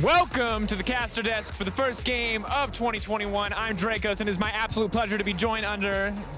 Welcome to the caster desk for the first game of 2021. I'm Drakos, and it is my absolute pleasure to be joined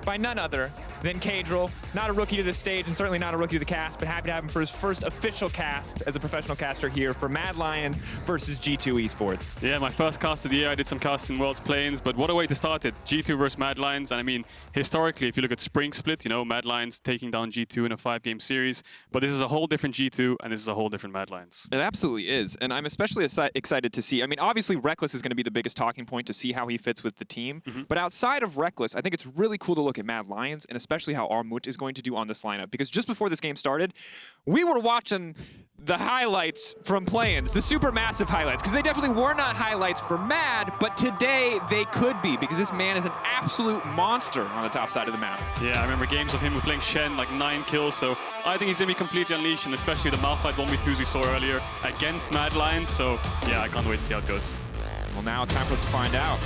by none other than Caedrel. Not a rookie to this stage, and certainly not a rookie to the cast, but happy to have him for his first official cast as a professional caster here for Mad Lions versus G2 Esports. Yeah, my first cast of the year. I did some casts in World's Plains, but what a way to start it. G2 versus Mad Lions, and I mean, historically, if you look at Spring Split, you know, Mad Lions taking down G2 in a 5-game series, but this is a whole different G2, and this is a whole different Mad Lions. It absolutely is, and I'm especially excited to see. I mean, obviously, Rekkles is going to be the biggest talking point to see how he fits with the team, but outside of Rekkles, I think it's really cool to look at Mad Lions, and especially how Armut is going to do on this lineup, because just before this game started, we were watching the highlights from play-ins, the super massive highlights, because they definitely were not highlights for Mad, but today they could be, because this man is an absolute monster on the top side of the map. Yeah, I remember games of him playing Shen, like 9 kills, so I think he's going to be completely unleashed, and especially the Malphite 1v2s we saw earlier against Mad Lions, so yeah, I can't wait to see how it goes. Well, now it's time for us to find out.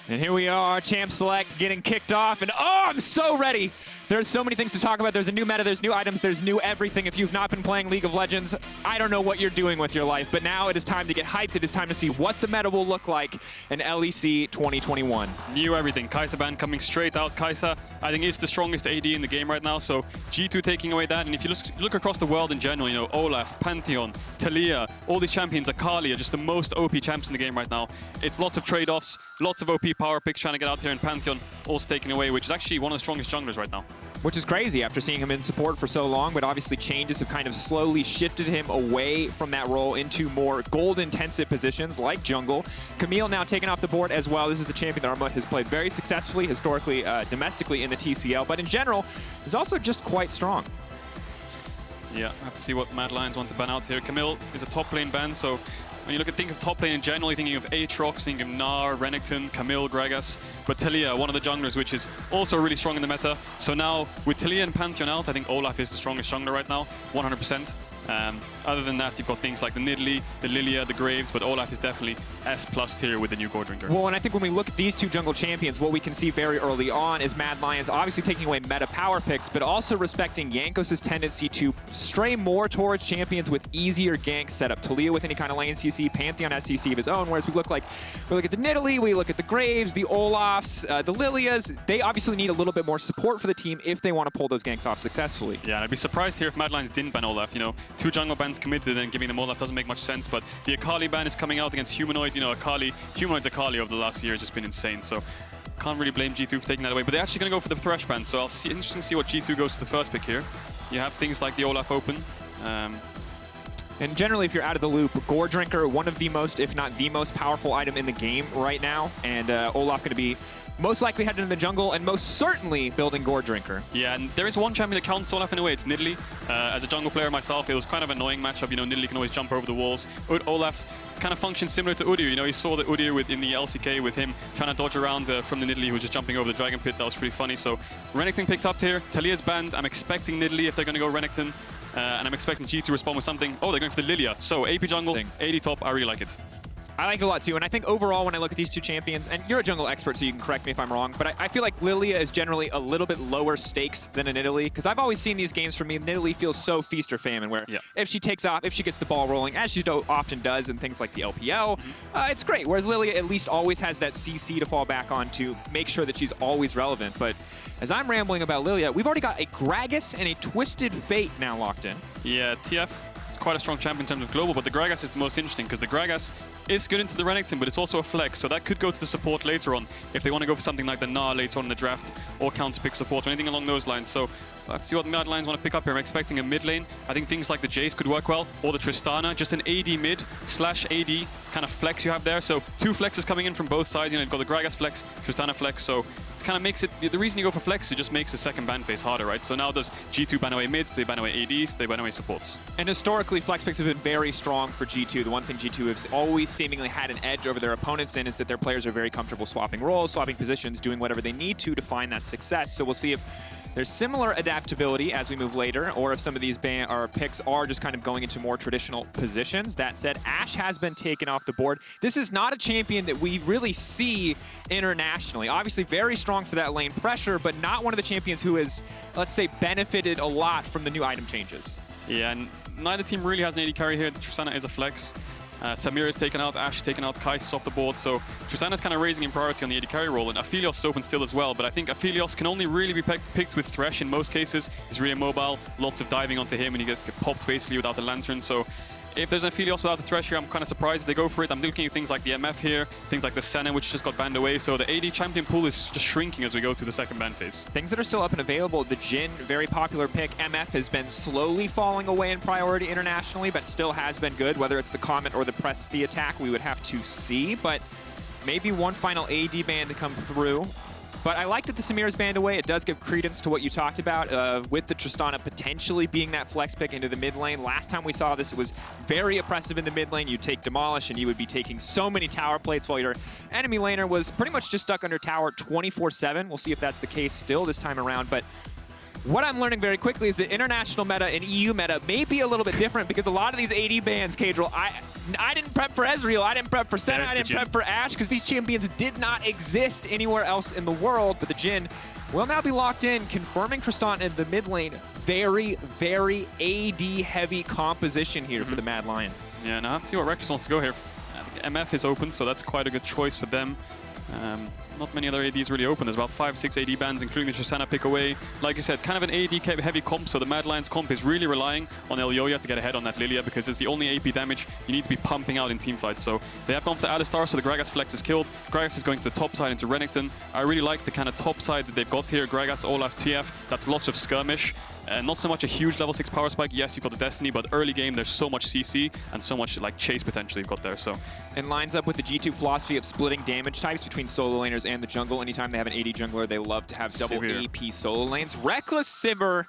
And here we are, Champ Select getting kicked off, and oh, I'm so ready! There's so many things to talk about. There's a new meta, there's new items, there's new everything. If you've not been playing League of Legends, I don't know what you're doing with your life, but now it is time to get hyped. It is time to see what the meta will look like in LEC 2021. New everything. Kaiser ban coming straight out. Kaiser, I think, is the strongest AD in the game right now, so G2 taking away that. And if you look across the world in general, you know, Olaf, Pantheon, Lillia, all these champions, Akali are just the most OP champs in the game right now. It's lots of trade-offs, lots of OP power picks trying to get out here, and Pantheon also taking away, which is actually one of the strongest junglers right now. Which is crazy after seeing him in support for so long, but obviously changes have kind of slowly shifted him away from that role into more gold-intensive positions like jungle. Camille now taken off the board as well. This is a champion that Armut has played very successfully, historically, domestically in the TCL, but in general is also just quite strong. Yeah, have to see what Mad Lions want to ban out here. Camille is a top lane ban, so when you think of top lane in general, you're thinking of Aatrox, thinking of Gnar, Renekton, Camille, Gragas, but Lillia, one of the junglers, which is also really strong in the meta. So now, with Lillia and Pantheon out, I think Olaf is the strongest jungler right now, 100%. Other than that, you've got things like the Nidalee, the Lillia, the Graves, but Olaf is definitely S+ tier with the new Gore Drinker. Well, and I think when we look at these two jungle champions, what we can see very early on is Mad Lions obviously taking away meta power picks, but also respecting Jankos' tendency to stray more towards champions with easier gank setup. Lillia with any kind of lane CC, Pantheon has CC of his own, whereas we look at the Nidalee, we look at the Graves, the Olafs, the Lillias. They obviously need a little bit more support for the team if they want to pull those ganks off successfully. Yeah, and I'd be surprised here if Mad Lions didn't ban Olaf. You know, 2 jungle bans committed and giving them Olaf doesn't make much sense, but the Akali ban is coming out against Humanoid. You know, Humanoid's Akali over the last year has just been insane, so can't really blame G2 for taking that away, but they're actually going to go for the Thresh ban, so interesting to see what G2 goes to the first pick here. You have things like the Olaf open. And generally, if you're out of the loop, Gore Drinker, one of the most, if not the most powerful item in the game right now, and Olaf going to be most likely headed in the jungle and most certainly building Gore Drinker. Yeah, and there is one champion that counts Olaf in a way, it's Nidalee. As a jungle player myself, it was kind of an annoying matchup. You know, Nidalee can always jump over the walls. Olaf kind of functions similar to Udyr. You know, you saw the Udyr in the LCK with him trying to dodge around from the Nidalee who was just jumping over the Dragon Pit. That was pretty funny. So Renekton picked up here. Talia's banned. I'm expecting Nidalee if they're going to go Renekton. And I'm expecting G to respond with something. Oh, they're going for the Lillia. So AP jungle, AD top, I really like it. I like it a lot too, and I think overall when I look at these two champions, and you're a jungle expert so you can correct me if I'm wrong, but I feel like Lillia is generally a little bit lower stakes than a Nidalee, because I've always seen these games for me, Nidalee feels so feast or famine, where if she takes off, if she gets the ball rolling, as she often does in things like the LPL, it's great, whereas Lillia at least always has that CC to fall back on to make sure that she's always relevant. But as I'm rambling about Lillia, we've already got a Gragas and a Twisted Fate now locked in. Yeah, TF is quite a strong champion in terms of global, but the Gragas is the most interesting, because the Gragas is good into the Renekton, but it's also a flex, so that could go to the support later on if they want to go for something like the Gnar later on in the draft, or counter-pick support, or anything along those lines. So let's see what Mad Lions want to pick up here. I'm expecting a mid lane. I think things like the Jace could work well, or the Tristana, just an AD mid / AD kind of flex you have there. So 2 flexes coming in from both sides. You know, you've got the Gragas flex, Tristana flex, so it kind of makes it, the reason you go for flex, it just makes the second ban phase harder, right? So now does G2 ban away mids, they ban away ADs, they ban away supports. And historically, flex picks have been very strong for G2. The one thing G2 has always seemingly had an edge over their opponents in is that their players are very comfortable swapping roles, swapping positions, doing whatever they need to find that success. So we'll see if there's similar adaptability as we move later, or if some of these picks are just kind of going into more traditional positions. That said, Ashe has been taken off the board. This is not a champion that we really see internationally. Obviously very strong for that lane pressure, but not one of the champions who has, let's say, benefited a lot from the new item changes. Yeah, and neither team really has an AD carry here. Tristana is a flex. Samir is taken out, Ashe taken out, Kaiser's off the board, so Tristana's kind of raising in priority on the AD carry role, and Aphelios is open still as well, but I think Aphelios can only really be picked with Thresh in most cases. He's really mobile, lots of diving onto him, and he gets popped basically without the Lantern, so if there's an Aphelios without the Thresh here, I'm kind of surprised if they go for it. I'm looking at things like the MF here, things like the Senna, which just got banned away, so the AD champion pool is just shrinking as we go to the second ban phase. Things that are still up and available, the Jhin, very popular pick. MF has been slowly falling away in priority internationally, but still has been good. Whether it's the Comet or the Press the Attack, we would have to see, but maybe one final AD ban to come through. But I like that the Samir is banned away. It does give credence to what you talked about with the Tristana potentially being that flex pick into the mid lane. Last time we saw this, it was very oppressive in the mid lane. You'd take Demolish and you would be taking so many tower plates while your enemy laner was pretty much just stuck under tower 24/7. We'll see if that's the case still this time around. But what I'm learning very quickly is that international meta and EU meta may be a little bit different because a lot of these AD bans, Caedrel, I didn't prep for Ezreal, I didn't prep for Senna, I didn't prep for Ashe because these champions did not exist anywhere else in the world. But the Jhin will now be locked in, confirming Tristana in the mid lane. Very, very AD-heavy composition here for the Mad Lions. Yeah, now let's see what Rekkles wants to go here. MF is open, so that's quite a good choice for them. Not many other ADs really open. There's about 5-6 AD bans, including the Tristana pick away. Like you said, kind of an AD-heavy comp, so the Mad Lions comp is really relying on Elyoya to get ahead on that Lillia, because it's the only AP damage you need to be pumping out in teamfights. So they have gone for the Alistar, so the Gragas flex is killed. Gragas is going to the top side into Renekton. I really like the kind of top side that they've got here. Gragas, Olaf, TF, that's lots of skirmish. Not so much a huge level 6 power spike. Yes, you've got the Destiny, but early game there's so much CC and so much like chase potential you've got there. So and lines up with the G2 philosophy of splitting damage types between solo laners and the jungle. Anytime they have an AD jungler, they love to have double Sivir. AP solo lanes. Rekkles Sivir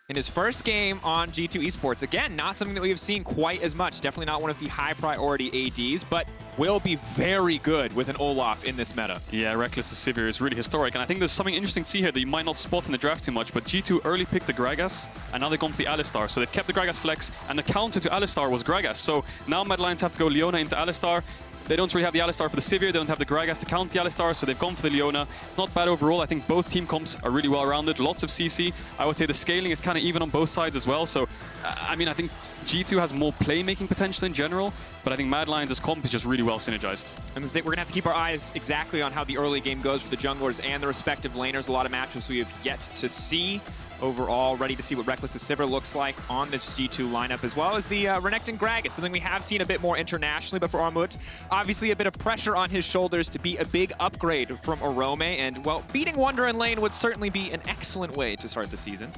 in his first game on G2 Esports. Again, not something that we have seen quite as much. Definitely not one of the high priority ADs, but will be very good with an Olaf in this meta. yeah, Rekkles Sivir is really historic, and I think there's something interesting to see here that you might not spot in the draft too much, but G2 early picked the Gragas, and now they've gone for the Alistar. So they've kept the Gragas flex, and the counter to Alistar was Gragas. So now Mad Lions have to go Leona into Alistar. They don't really have the Alistar for the Sivir, they don't have the Gragas to counter the Alistar, so they've gone for the Leona. It's not bad overall. I think both team comps are really well-rounded, lots of CC. I would say the scaling is kind of even on both sides as well, so I mean, I think G2 has more playmaking potential in general, but I think Mad Lions' comp is just really well synergized. And we're going to have to keep our eyes exactly on how the early game goes for the junglers and the respective laners. A lot of matchups we have yet to see. Overall, ready to see what Rekkles Sivir looks like on this G2 lineup, as well as the Renekton Gragas, something we have seen a bit more internationally, but for Armut, obviously a bit of pressure on his shoulders to be a big upgrade from Arome, and, well, beating Wunder in lane would certainly be an excellent way to start the season.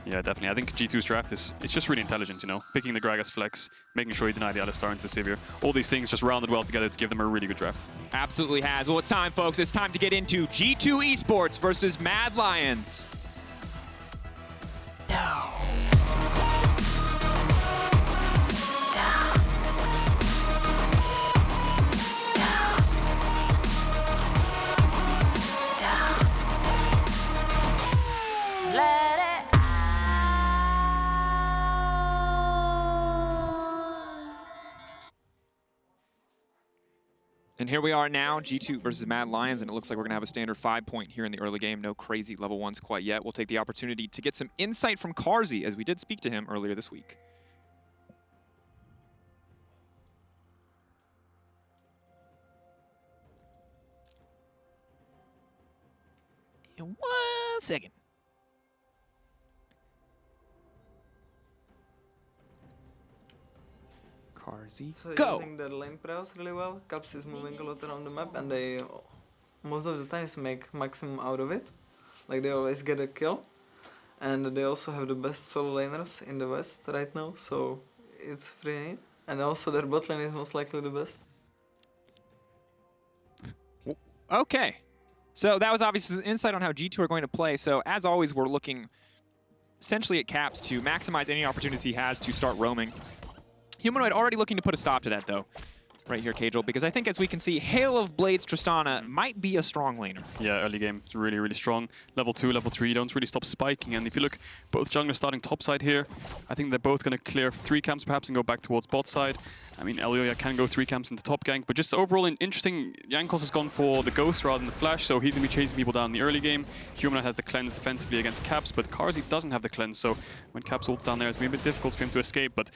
Yeah, definitely. I think G2's draft is it's just really intelligent, you know? Picking the Gragas flex, making sure you deny the Alistar into the Sivir. All these things just rounded well together to give them a really good draft. Absolutely has. Well, it's time, folks. It's time to get into G2 Esports versus Mad Lions. And here we are now, G2 versus Mad Lions, and it looks like we're going to have a standard 5-point here in the early game. No crazy level 1s quite yet. We'll take the opportunity to get some insight from Carzzy, as we did speak to him earlier this week. In 1 second. Carzzy, So go! using their lane press really well. Caps is moving a lot around the map, and they most of the times make maximum out of it. Like they always get a kill, and they also have the best solo laners in the West right now, so it's pretty neat. And also their bot lane is most likely the best. Okay. So that was obviously an insight on how G2 are going to play. So as always, we're looking essentially at Caps to maximize any opportunities he has to start roaming. Humanoid already looking to put a stop to that, though. right here, Caedrel, because I think as we can see, Hail of Blades Tristana might be a strong laner. Yeah, early game, it's really, really strong. Level 2, level 3, don't really stop spiking. And if you look, both junglers starting top side here. I think they're both going to clear 3 camps perhaps and go back towards bot side. I mean, Elyoya can go 3 camps into top gank, but just overall interesting. Jankos has gone for the Ghost rather than the Flash, so he's going to be chasing people down in the early game. Humanoid has the cleanse defensively against Caps, but Carzzy doesn't have the cleanse, so when Caps ults down there, it's going to be a bit difficult for him to escape. But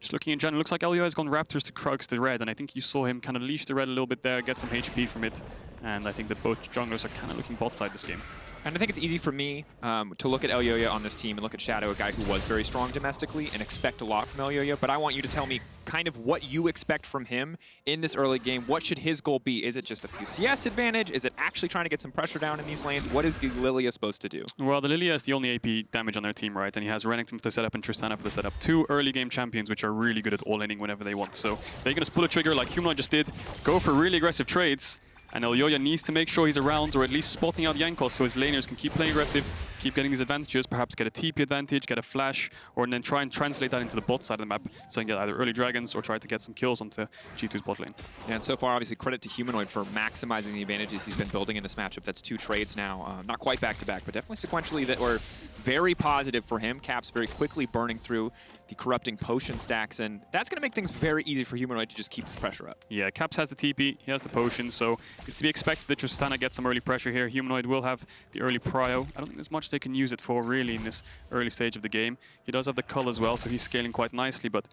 just looking in general, looks like Elyoya has gone Raptors to Krugs to red, and I think you saw him kind of leash the red a little bit there, get some HP from it, and I think that both junglers are kind of looking bot side this game. And I think it's easy for me to look at Elyoya on this team and look at Shadow, a guy who was very strong domestically, and expect a lot from Elyoya, but I want you to tell me kind of what you expect from him in this early game. What should his goal be? Is it just a few CS advantage? Is it actually trying to get some pressure down in these lanes? What is the Lillia supposed to do? Well, the Lillia is the only AP damage on their team, right? And he has Renekton for the setup and Tristana for the setup. 2 early game champions which are really good at all-laning whenever they want. So they're going to pull a trigger like Humanoid just did, go for really aggressive trades. And Elyoya needs to make sure he's around or at least spotting out Jankos so his laners can keep playing aggressive, keep getting these advantages, perhaps get a TP advantage, get a flash, or then try and translate that into the bot side of the map so he can get either early dragons or try to get some kills onto G2's bot lane. Yeah, and so far, obviously, credit to Humanoid for maximizing the advantages he's been building in this matchup. That's 2 trades now. Not quite back-to-back, but definitely sequentially that were very positive for him. Caps very quickly burning through the corrupting potion stacks, and that's going to make things very easy for Humanoid to just keep this pressure up. Yeah, Caps has the TP, he has the potion, so it's to be expected that Tristana gets some early pressure here. Humanoid will have the early prio. I don't think there's much they can use it for, really, in this early stage of the game. He does have the cull as well, so he's scaling quite nicely, but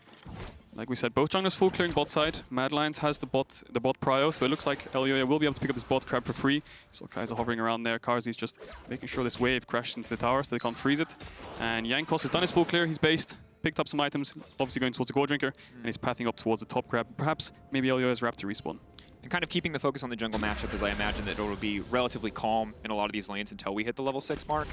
like we said, both junglers full clearing bot side. Mad Lions has the bot prio, so it looks like Elyoya will be able to pick up this bot crab for free. So Kaiser hovering around there. Carzzy's just making sure this wave crashes into the tower so they can't freeze it. And Jankos has done his full clear, he's based, picked up some items, obviously going towards the Gore Drinker, and he's pathing up towards the top crab. Perhaps maybe Elyoya's Raptor respawn. And kind of keeping the focus on the jungle matchup, as I imagine that it will be relatively calm in a lot of these lanes until we hit the level 6 mark.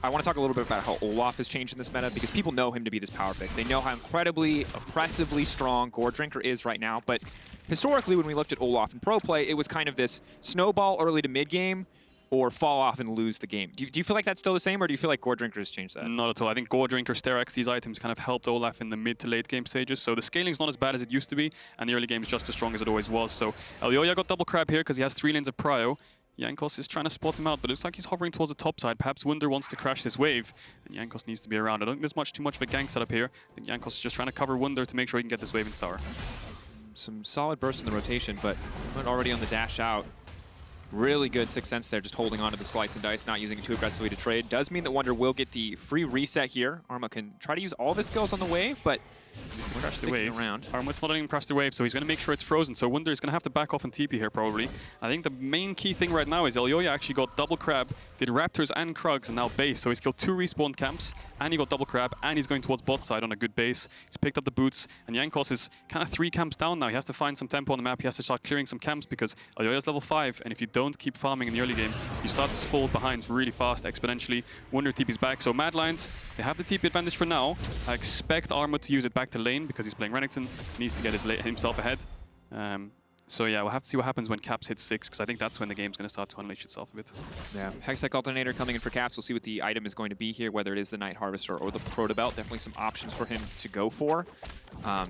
I want to talk a little bit about how Olaf has changed in this meta, because people know him to be this power pick. They know how incredibly, oppressively strong Gore Drinker is right now, but historically when we looked at Olaf in pro play, it was kind of this snowball early to mid game, or fall off and lose the game. Do you feel like that's still the same, or do you feel like Gore Drinker has changed that? Not at all. I think Gore Drinker, Sterex, these items kind of helped Olaf in the mid to late game stages, so the scaling's not as bad as it used to be, and the early game is just as strong as it always was. So Elyoya got double crab here because he has 3 lanes of prio. Jankos is trying to spot him out, but it looks like he's hovering towards the top side. Perhaps Wunder wants to crash this wave, and Jankos needs to be around. I don't think there's too much of a gank setup here. I think Jankos is just trying to cover Wunder to make sure he can get this wave into tower. Some solid burst in the rotation, but already on the dash out. Really good 6th Sense there, just holding on to the slice and dice, not using it too aggressively to trade. Does mean that Wunder will get the free reset here. Armut can try to use all of his skills on the wave, but crash the wave. Armut's not letting him crash the wave, so he's going to make sure it's frozen. So Wunder is going to have to back off and TP here, probably. I think the main key thing right now is Elyoya actually got double crab, did Raptors and Krugs, and now base. So he's killed 2 respawn camps, and he got double crab, and he's going towards bot side on a good base. He's picked up the boots, and Jankos is kind of 3 camps down now. He has to find some tempo on the map. He has to start clearing some camps because Elyoya's level 5, and if you don't keep farming in the early game, you start to fall behind really fast, exponentially. Wunder TP's back, so Mad Lions, they have the TP advantage for now. I expect Armut to use it back to lane because he's playing Renekton, needs to get himself ahead. So yeah, we'll have to see what happens when Caps hits 6, because I think that's when the game's going to start to unleash itself a bit. Yeah, Hextech Alternator coming in for Caps. We'll see what the item is going to be here, whether it is the Night Harvester or the Protobelt. Definitely some options for him to go for.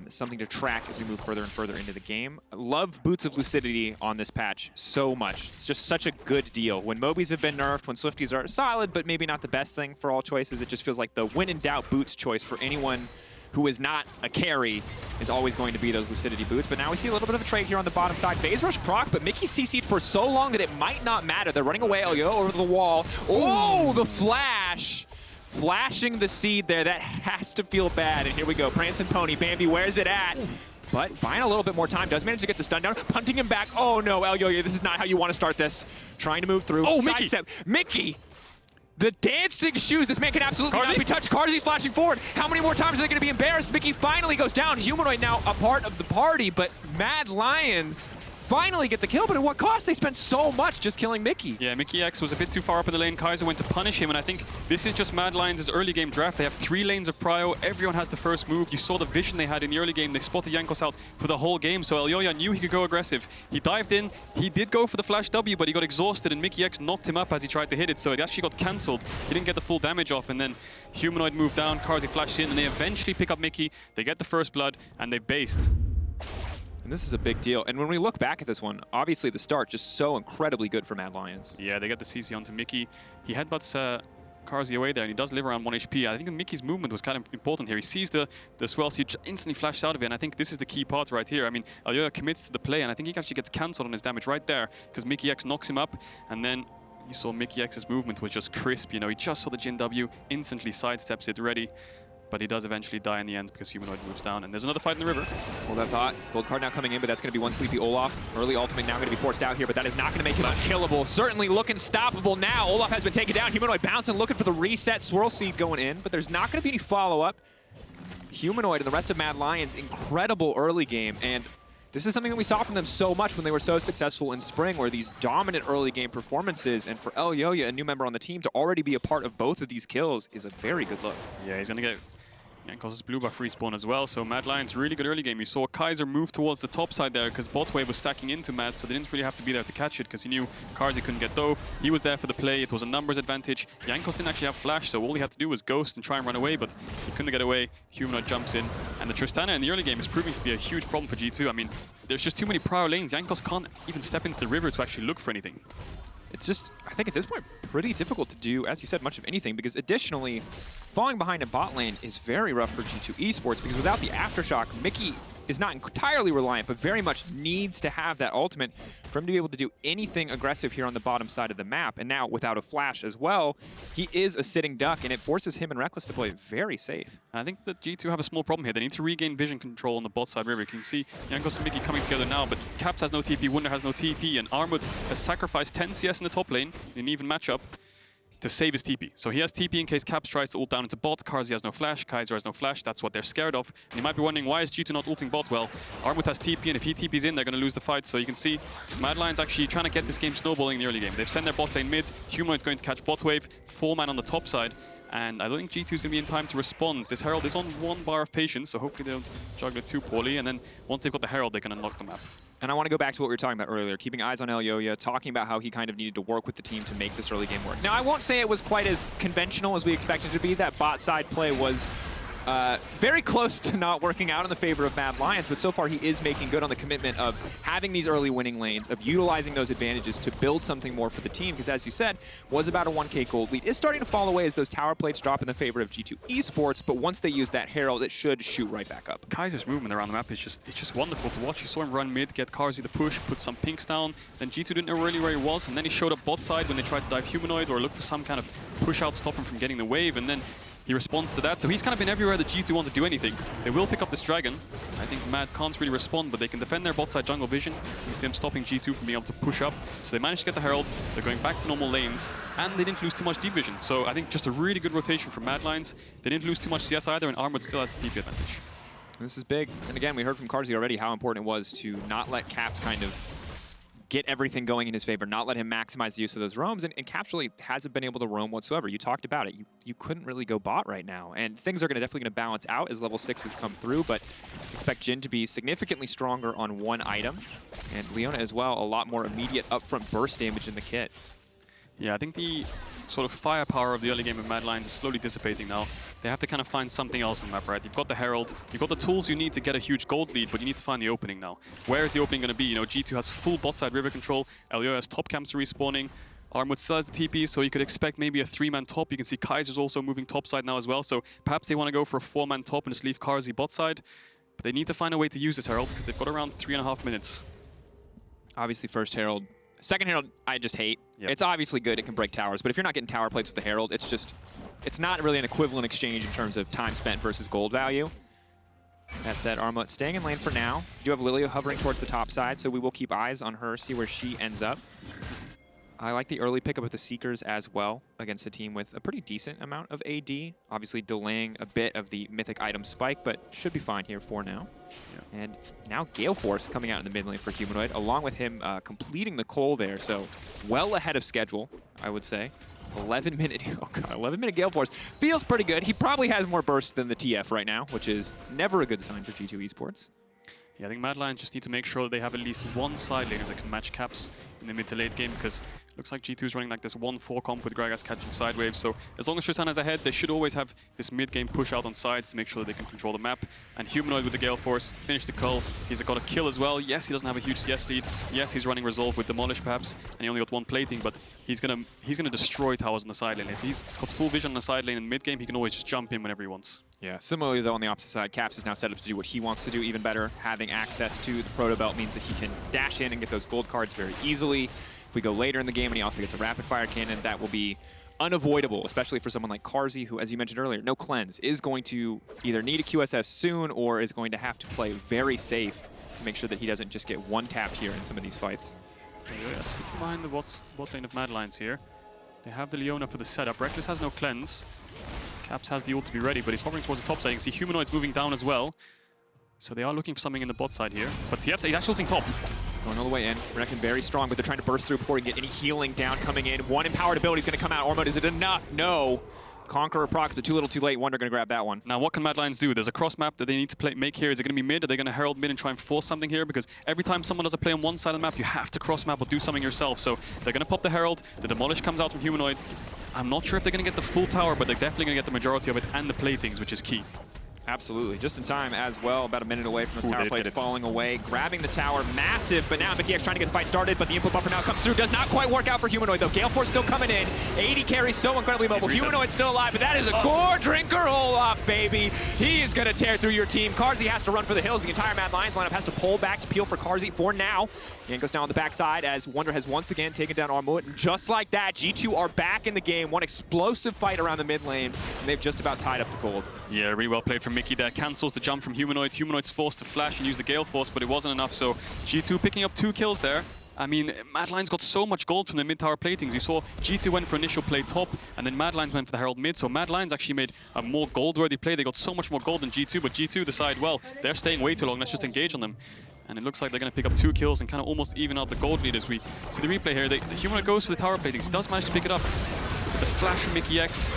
Something to track as we move further and further into the game. I love Boots of Lucidity on this patch so much. It's just such a good deal. When Mobies have been nerfed, when Swifties are solid, but maybe not the best thing for all choices, it just feels like the when in doubt Boots choice for anyone who is not a carry is always going to be those Lucidity boots. But now we see a little bit of a trade here on the bottom side. Phase Rush proc, but Mikyx CC'd for so long that it might not matter. They're running away. Elyoya over the wall. Oh, the flash! Flashing the seed there. That has to feel bad. And here we go. Prancing Pony. Bambi, where's it at? But buying a little bit more time. Does manage to get the stun down. Punting him back. Oh no, Elyoya, this is not how you want to start this. Trying to move through. Oh, Sidestep. Mikyx! The dancing shoes. This man can absolutely not be touched. Carzzy's flashing forward. How many more times are they going to be embarrassed? Mikyx finally goes down. Humanoid now a part of the party, but Mad Lions finally get the kill, but at what cost? They spent so much just killing Mikyx. Yeah, Mikyx was a bit too far up in the lane. Kaiser went to punish him, and I think this is just Mad Lions' early game draft. They have 3 lanes of prio. Everyone has the first move. You saw the vision they had in the early game. They spotted Jankos out for the whole game, so Elyoya knew he could go aggressive. He dived in. He did go for the flash W, but he got exhausted, and Mikyx knocked him up as he tried to hit it, so it actually got cancelled. He didn't get the full damage off, and then Humanoid moved down, Carzzy flashed in, and they eventually pick up Mikyx. They get the first blood, and they based. And this is a big deal. And when we look back at this one, obviously the start just so incredibly good for Mad Lions. Yeah, they get the CC onto Mikyx. He headbutts Carzzy away there, and he does live around 1 HP. I think Mikyx's movement was kind of important here. He sees the swell siege, instantly flashes out of it, and I think this is the key part right here. I mean, Elyoya commits to the play, and I think he actually gets cancelled on his damage right there, because Mikyx knocks him up, and then you saw Mikyx's movement was just crisp. You know, he just saw the Jhin W, instantly sidesteps it ready. But he does eventually die in the end because Humanoid moves down. And there's another fight in the river. Hold that thought. Gold card now coming in, but that's going to be one sleepy Olaf. Early ultimate now going to be forced out here, but that is not going to make him unkillable. Certainly looking stoppable now. Olaf has been taken down. Humanoid bouncing, looking for the reset. Swirl Seed going in, but there's not going to be any follow-up. Humanoid and the rest of Mad Lions, incredible early game. And this is something that we saw from them so much when they were so successful in Spring, where these dominant early game performances, and for Elyoya, a new member on the team, to already be a part of both of these kills is a very good look. Yeah, he's going to get Jankos' blue buff respawn as well, so Mad Lions, really good early game. You saw Kaiser move towards the top side there because bot wave was stacking into Mad, so they didn't really have to be there to catch it because he knew Carzzy couldn't get dove. He was there for the play, it was a numbers advantage. Jankos didn't actually have flash, so all he had to do was ghost and try and run away, but he couldn't get away. Humanoid jumps in, and the Tristana in the early game is proving to be a huge problem for G2. I mean, there's just too many prior lanes. Jankos can't even step into the river to actually look for anything. It's just, I think at this point, pretty difficult to do, as you said, much of anything, because additionally, falling behind a bot lane is very rough for G2 Esports, because without the Aftershock, Mikyx is not entirely reliant, but very much needs to have that ultimate for him to be able to do anything aggressive here on the bottom side of the map. And now, without a flash as well, he is a sitting duck, and it forces him and Rekkles to play very safe. I think that G2 have a small problem here. They need to regain vision control on the bot side river. You can see Jankos and Mikyx coming together now, but Caps has no TP, Wunder has no TP, and Armut has sacrificed 10 CS in the top lane in an even matchup to save his TP. So he has TP in case Caps tries to ult down into bot. Carzzy has no flash, Kaiser has no flash. That's what they're scared of. And you might be wondering, why is G2 not ulting bot? Well, Armut has TP, and if he TP's in, they're going to lose the fight. So you can see Mad Lions actually trying to get this game snowballing in the early game. They've sent their bot lane mid. Humanoid's going to catch bot wave. 4-man on the top side. And I don't think G2 is going to be in time to respond. This Herald is on 1 bar of patience, so hopefully they don't juggle it too poorly. And then once they've got the Herald, they can unlock the map. And I want to go back to what we were talking about earlier, keeping eyes on Elyoya, talking about how he kind of needed to work with the team to make this early game work. Now, I won't say it was quite as conventional as we expected it to be. That bot side play was very close to not working out in the favor of Mad Lions, but so far he is making good on the commitment of having these early winning lanes, of utilizing those advantages to build something more for the team, because as you said, was about a 1K gold lead. Is starting to fall away as those tower plates drop in the favor of G2 Esports, but once they use that Herald, it should shoot right back up. Kaiser's movement around the map is just wonderful to watch. You saw him run mid, get Carzzy the push, put some pinks down, then G2 didn't know really where he was, and then he showed up bot side when they tried to dive Humanoid or look for some kind of push out, stop him from getting the wave, and then he responds to that. So he's kind of been everywhere that G2 want to do anything. They will pick up this dragon. I think Mad can't really respond, but they can defend their bot side jungle vision. You see them stopping G2 from being able to push up. So they managed to get the Herald. They're going back to normal lanes, and they didn't lose too much deep vision. So I think just a really good rotation from Mad Lions. They didn't lose too much CS either, and Armut still has the TP advantage. This is big. And again, we heard from Carzzy already how important it was to not let Caps kind of get everything going in his favor, not let him maximize the use of those roams, and Caps really hasn't been able to roam whatsoever. You talked about it. You couldn't really go bot right now, and things are definitely going to balance out as level 6 has come through, but expect Jhin to be significantly stronger on one item, and Leona as well, a lot more immediate upfront burst damage in the kit. Yeah, I think the sort of firepower of the early game of Mad Lions is slowly dissipating now. They have to kind of find something else on the map, right? You've got the Herald, you've got the tools you need to get a huge gold lead, but you need to find the opening now. Where is the opening going to be? You know, G2 has full bot side river control, Elyoya has top camps respawning, Armut still has the TP, so you could expect maybe a 3-man top. You can see Kaiser's also moving top side now as well, so perhaps they want to go for a 4-man top and just leave Carzzy bot side. But they need to find a way to use this Herald, because they've got around 3.5 minutes. Obviously, first Herald. Second Herald, I just hate. Yep. It's obviously good, it can break towers, but if you're not getting tower plates with the Herald, it's not really an equivalent exchange in terms of time spent versus gold value. That said, Armut staying in lane for now. You do have Lillia hovering towards the top side, so we will keep eyes on her, see where she ends up. I like the early pickup with the Seekers as well against a team with a pretty decent amount of AD. Obviously delaying a bit of the mythic item spike, but should be fine here for now. Yeah. And now Gale Force coming out in the mid lane for Humanoid, along with him completing the Cole there. So well ahead of schedule, I would say. 11-minute, oh god, 11-minute Gale Force feels pretty good. He probably has more burst than the TF right now, which is never a good sign for G2 Esports. Yeah, I think Mad Lions just need to make sure they have at least one side laner that can match Caps in the mid to late game, because it looks like G2 is running like this 1-4 comp with Gragas catching side waves. So as long as Tristana's ahead, they should always have this mid-game push out on sides to make sure that they can control the map. And Humanoid with the Gale Force finished the cull. He's got a kill as well. Yes, he doesn't have a huge CS lead. Yes, he's running Resolve with Demolish perhaps, and he only got one plating, but he's gonna destroy towers on the side lane. If he's got full vision on the side lane in mid-game, he can always just jump in whenever he wants. Yeah, similarly though on the opposite side, Caps is now set up to do what he wants to do even better. Having access to the Proto Belt means that he can dash in and get those gold cards very easily. If we go later in the game and he also gets a rapid fire cannon, that will be unavoidable, especially for someone like Carzzy, who, as you mentioned earlier, no cleanse, is going to either need a QSS soon or is going to have to play very safe to make sure that he doesn't just get one-tapped here in some of these fights. Yes, sitting behind the bot lane of Mad Lions here. They have the Leona for the setup. Rekkles has no cleanse. Caps has the ult to be ready, but he's hovering towards the top side. You can see Humanoid's moving down as well. So they are looking for something in the bot side here. But TF's he's actually ulting top. Going all the way in. Renekton very strong, but they're trying to burst through before he can get any healing down coming in. One empowered ability is going to come out. Armut, is it enough? No. Conqueror proc, but too little too late. Wunder going to grab that one. Now, what can Mad Lions do? There's a cross map that they need to make here. Is it going to be mid? Are they going to herald mid and try and force something here? Because every time someone does a play on one side of the map, you have to cross map or do something yourself. So they're going to pop the herald. The Demolish comes out from Humanoid. I'm not sure if they're going to get the full tower, but they're definitely going to get the majority of it and the platings, which is key. Absolutely. Just in time as well. About a minute away from those tower plates falling away. Grabbing the tower. Massive. But now Mikyx trying to get the fight started. But the input buffer now comes through. Does not quite work out for Humanoid, though. Gale Force still coming in. 80 carries so incredibly mobile. Humanoid still alive. But that is a gore drinker Olaf, baby. He is going to tear through your team. Carzzy has to run for the hills. The entire Mad Lions lineup has to pull back to peel for Carzzy for now. Jankos down on the backside as Wunder has once again taken down Armut. And just like that, G2 are back in the game. One explosive fight around the mid lane. And they've just about tied up the gold. Yeah, really well played from Mikyx there. Cancels the jump from Humanoid. Humanoid's forced to flash and use the Gale Force, but it wasn't enough. So G2 picking up 2 kills there. I mean, Mad Lions got so much gold from the mid-tower platings. You saw G2 went for initial play top, and then Mad Lions went for the Herald mid. So Mad Lions actually made a more gold-worthy play. They got so much more gold than G2, but G2 decide, well, they're staying way too long. Let's just engage on them. And it looks like they're going to pick up 2 kills and kind of almost even out the gold lead as we see the replay here. The Humanoid goes for the tower platings. He does manage to pick it up with the flash from Mikyx.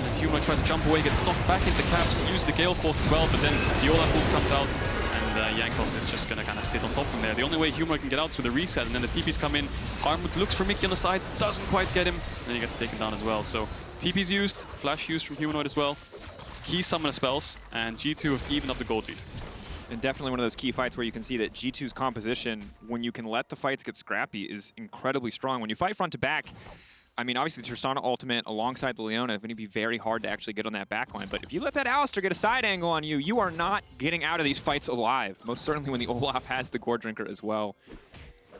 And Humanoid tries to jump away, gets knocked back into Caps, uses the Gale Force as well, but then the Olaf ult comes out. And Jankos is just going to kind of sit on top of him there. The only way Humanoid can get out is with a reset, and then the TPs come in. Armut looks for Mikyx on the side, doesn't quite get him, and then he gets taken down as well. So TPs used, flash used from Humanoid as well. Key summoner spells, and G2 have evened up the gold lead. And definitely one of those key fights where you can see that G2's composition, when you can let the fights get scrappy, is incredibly strong. When you fight front to back, I mean, obviously the Tristana ultimate alongside the Leona is going to be very hard to actually get on that backline. But if you let that Alistar get a side angle on you, you are not getting out of these fights alive. Most certainly when the Olaf has the Gore Drinker as well.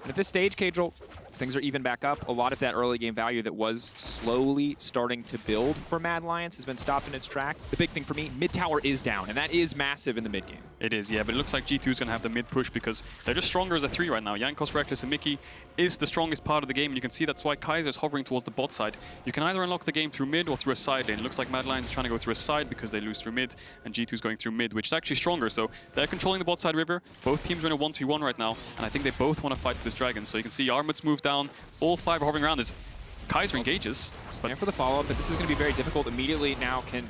And at this stage, Caedrel, things are even back up. A lot of that early game value that was slowly starting to build for Mad Lions has been stopped in its track. The big thing for me, mid tower is down, and that is massive in the mid game. It is, yeah, but it looks like G2 is going to have the mid push because they're just stronger as a 3 right now. Jankos, Rekkles, and Mikyx is the strongest part of the game, and you can see that's why Kaiser is hovering towards the bot side. You can either unlock the game through mid or through a side lane. It looks like Mad Lions is trying to go through a side because they lose through mid, and G2 is going through mid, which is actually stronger. So they're controlling the bot side river. Both teams are in a 1v1 right now, and I think they both want to fight for this dragon. So you can see Armut's moved down. All 5 are hovering around as Kaiser engages. But for the follow-up, but this is going to be very difficult. Immediately now can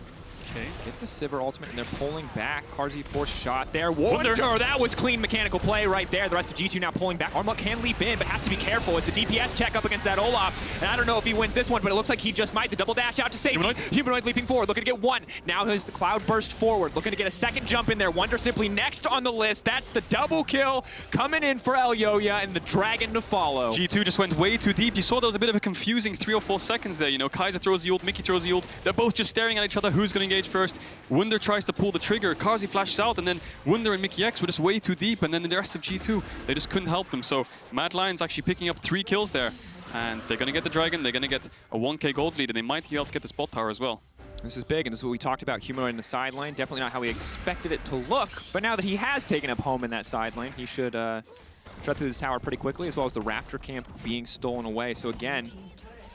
get the Sivir ultimate, and they're pulling back. Carzzy forced shot there. Wunder! That was clean mechanical play right there. The rest of G2 now pulling back. Armut can leap in, but has to be careful. It's a DPS check up against that Olaf. And I don't know if he wins this one, but it looks like he just might. The double dash out to safety. Humanoid leaping forward, looking to get 1. Now there's the cloud burst forward, looking to get a second jump in there. Wunder simply next on the list. That's the double kill coming in for Elyoya and the dragon to follow. G2 just went way too deep. You saw there was a bit of a confusing 3 or 4 seconds there. You know, Kaiser throws the ult, Mikyx throws the ult. They're both just staring at each other. Who's going to engage first? Wunder tries to pull the trigger, Carzzy flashes out, and then Wunder and Mikyx were just way too deep, and then the rest of G2, they just couldn't help them. So Mad Lions actually picking up 3 kills there, and they're going to get the dragon, they're going to get a 1k gold lead, and they might be able to get the spot tower as well. This is big, and this is what we talked about, Humanoid in the sideline. Definitely not how we expected it to look, but now that he has taken up home in that sideline, he should shut through this tower pretty quickly, as well as the Raptor camp being stolen away. So again,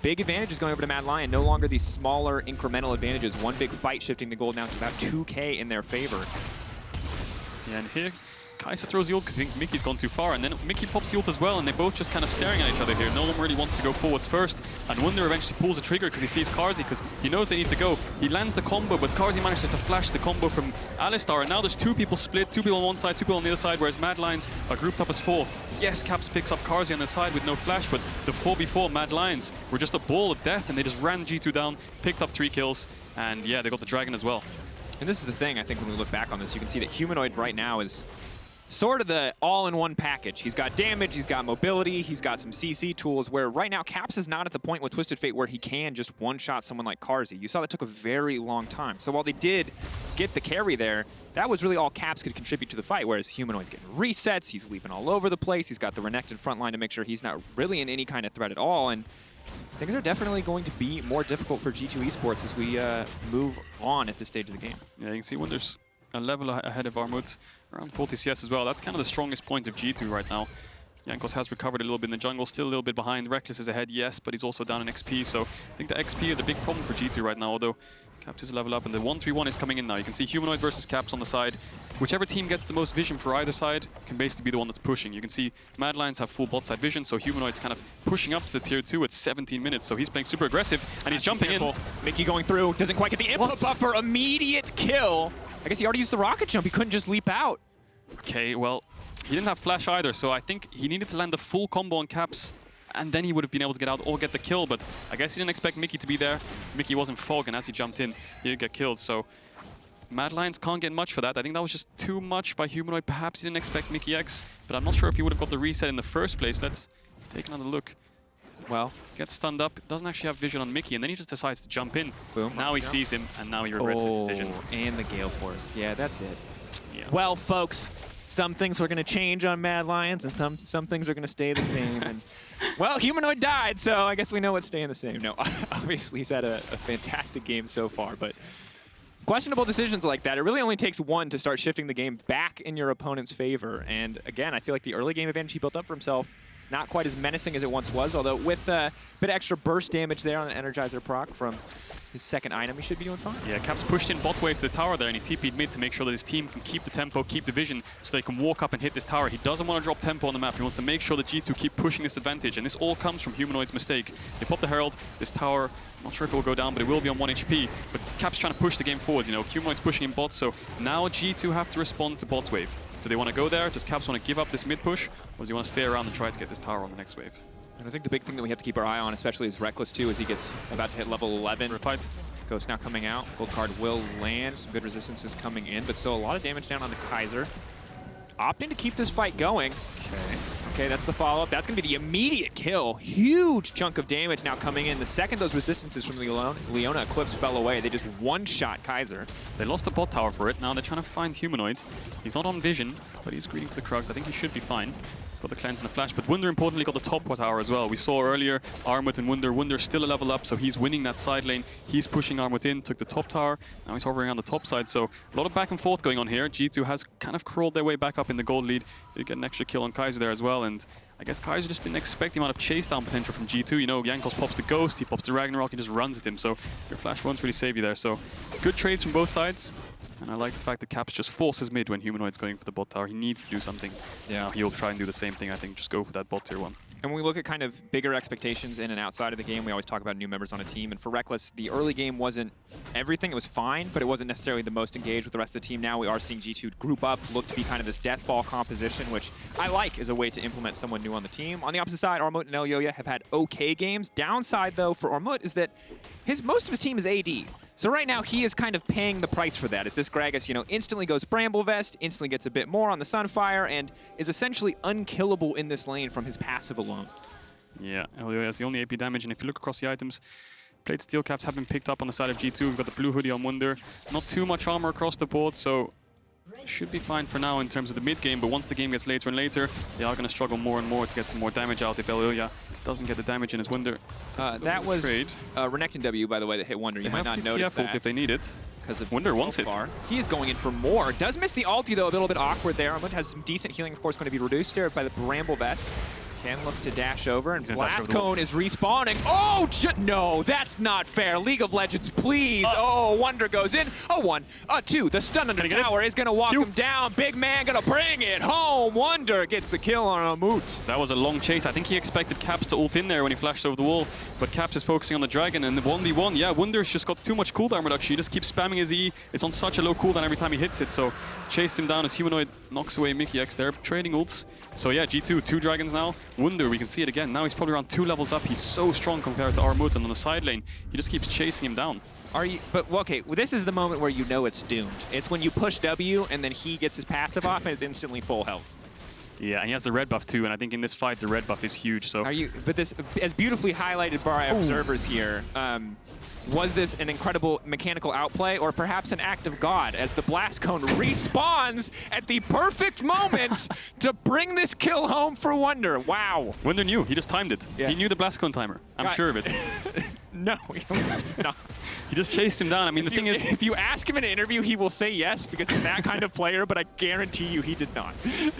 big advantages going over to Mad Lion. No longer these smaller incremental advantages. One big fight shifting the gold now to about 2k in their favor. Yeah, and here Kaiser throws the ult because he thinks Mickey's gone too far, and then Mickey pops the ult as well, and they're both just kind of staring at each other here. No one really wants to go forwards first, and Wunder eventually pulls the trigger because he sees Carzzy, because he knows they need to go. He lands the combo, but Carzzy manages to flash the combo from Alistar, and now there's 2 people split, 2 people on one side, 2 people on the other side, whereas Mad Lions are grouped up as 4. Yes, Caps picks up Carzzy on the side with no flash, but the 4v4 Mad Lions were just a ball of death, and they just ran G2 down, picked up 3 kills, and yeah, they got the Dragon as well. And this is the thing, I think, when we look back on this, you can see that Humanoid right now is sort of the all-in-one package. He's got damage, he's got mobility, he's got some CC tools, where right now Caps is not at the point with Twisted Fate where he can just one-shot someone like Carzzy. You saw that took a very long time. So while they did get the carry there, that was really all Caps could contribute to the fight, whereas Humanoid's getting resets, he's leaping all over the place, he's got the Renekton front line to make sure he's not really in any kind of threat at all, and things are definitely going to be more difficult for G2 Esports as we move on at this stage of the game. Yeah, you can see Wunder's a level ahead of Armut, around 40 CS as well. That's kind of the strongest point of G2 right now. Jankos has recovered a little bit in the jungle, still a little bit behind. Rekkles is ahead, yes, but he's also down in XP, so I think the XP is a big problem for G2 right now, although Caps is level up, and the 1-3-1 is coming in now. You can see Humanoid versus Caps on the side. Whichever team gets the most vision for either side can basically be the one that's pushing. You can see Mad Lions have full bot side vision, so Humanoid's kind of pushing up to the tier 2 at 17 minutes, so he's playing super aggressive, and he's jumping in. Mickey going through, doesn't quite get the input buffer, immediate kill. I guess he already used the rocket jump, he couldn't just leap out. Okay, well, he didn't have flash either, so I think he needed to land the full combo on Caps, and then he would have been able to get out or get the kill, but I guess he didn't expect Mickey to be there. Mickey was in fog, and as he jumped in, he did get killed, so Mad Lions can't get much for that. I think that was just too much by Humanoid. Perhaps he didn't expect Mikyx, but I'm not sure if he would have got the reset in the first place. Let's take another look. Well, gets stunned up, doesn't actually have vision on Mickey, and then he just decides to jump in. Boom. Now he sees him, and now he regrets his decision. And the Gale Force. Yeah, that's it. Yeah. Well, folks, some things are going to change on Mad Lions, and some things are going to stay the same. And well, Humanoid died, so I guess we know what's staying the same. No, obviously he's had a fantastic game so far, but questionable decisions like that, it really only takes one to start shifting the game back in your opponent's favor. And again, I feel like the early game advantage he built up for himself, not quite as menacing as it once was, although with a bit of extra burst damage there on the Energizer proc from his second item, he should be doing fine. Yeah, Caps pushed in bot wave to the tower there, and he TP'd mid to make sure that his team can keep the tempo, keep the vision, so they can walk up and hit this tower. He doesn't want to drop tempo on the map. He wants to make sure that G2 keep pushing this advantage, and this all comes from Humanoid's mistake. They pop the Herald, this tower, I'm not sure if it will go down, but it will be on 1 HP. But Caps trying to push the game forward, you know, Humanoid's pushing in bot, so now G2 have to respond to bot wave. Do they want to go there? Does Caps want to give up this mid push, or does he want to stay around and try to get this tower on the next wave? And I think the big thing that we have to keep our eye on, especially is Rekkles too, as he gets about to hit level 11. For a fight. Ghost now coming out. Gold card will land. Some good resistances coming in, but still a lot of damage down on the Kaiser. Opting to keep this fight going. Okay, that's the follow-up. That's going to be the immediate kill. Huge chunk of damage now coming in. The second those resistances from the Leona Eclipse fell away, they just one-shot Kaiser. They lost the bot tower for it. Now they're trying to find Humanoid. He's not on vision, but he's greeting for the Krugs. I think he should be fine. He's got the cleanse and the flash, but Wunder importantly got the top tower as well. We saw earlier Armut and Wunder. Wunder's still a level up, so he's winning that side lane. He's pushing Armut in, took the top tower. Now he's hovering on the top side, so a lot of back and forth going on here. G2 has kind of crawled their way back up in the gold lead. They get an extra kill on Kaiser there as well, and I guess Kaiser just didn't expect the amount of chase down potential from G2. You know, Jankos pops the Ghost, he pops the Ragnarok, and just runs at him, so your flash won't really save you there. So good trades from both sides. And I like the fact that Caps just forces mid when Humanoid's going for the bot tower. He needs to do something. Yeah, he'll try and do the same thing, I think. Just go for that bot tier 1. And when we look at kind of bigger expectations in and outside of the game, we always talk about new members on a team. And for Rekkles, the early game wasn't everything. It was fine, but it wasn't necessarily the most engaged with the rest of the team. Now we are seeing G2 group up, look to be kind of this death ball composition, which I like as a way to implement someone new on the team. On the opposite side, Armut and Elyoya have had okay games. Downside, though, for Armut is that most of his team is AD. So right now, he is kind of paying the price for that. As this Gragas, you know, instantly goes Bramble Vest, instantly gets a bit more on the Sunfire, and is essentially unkillable in this lane from his passive alone. Yeah, Elyoya has the only AP damage, and if you look across the items, plate steel caps have been picked up on the side of G2. We've got the blue hoodie on Wunder. Not too much armor across the board, so should be fine for now in terms of the mid game, but once the game gets later and later, they are going to struggle more and more to get some more damage out if Elyoya doesn't get the damage in his Wunder. That was Renekton W, by the way, that hit Wunder. You might not notice that. If they need it. Because of Wunder wants it. He is going in for more. Does miss the ulti, though, a little bit awkward there. Armut has some decent healing, of course, going to be reduced there by the Bramble Vest. Can look to dash over, and He's gonna dash Blast over the wall. Cone is respawning. Oh, no, that's not fair. League of Legends, please. Oh, Wunder goes in. A 1, a 2. The stun under Gonna get tower is going to walk Q. him down. Big man going to bring it home. Wunder gets the kill on Armut. That was a long chase. I think he expected Caps to ult in there when he flashed over the wall, but Caps is focusing on the dragon and the 1v1. Yeah, Wunder's just got too much cooldown reduction. He just keeps spamming his E. It's on such a low cooldown every time he hits it, so chase him down as Humanoid knocks away Mikyx there, trading ults. So yeah, G2, 2 dragons now. Wunder, we can see it again. Now he's probably around 2 levels up. He's so strong compared to Armut, and on the side lane, he just keeps chasing him down. Are you? But okay, well, this is the moment where you know it's doomed. It's when you push W and then he gets his passive off and is instantly full health. Yeah, and he has the red buff too, and I think in this fight the red buff is huge. So Are you? But this, as beautifully highlighted by our observers here, was this an incredible mechanical outplay or perhaps an act of God as the Blast Cone respawns at the perfect moment to bring this kill home for Wunder? Wow. Wunder knew. He just timed it. Yeah. He knew the Blast Cone timer. I'm sure of it. No, no. He just chased him down. I mean, the thing is, If you ask him in an interview, he will say yes because he's that kind of player, but I guarantee you he did not.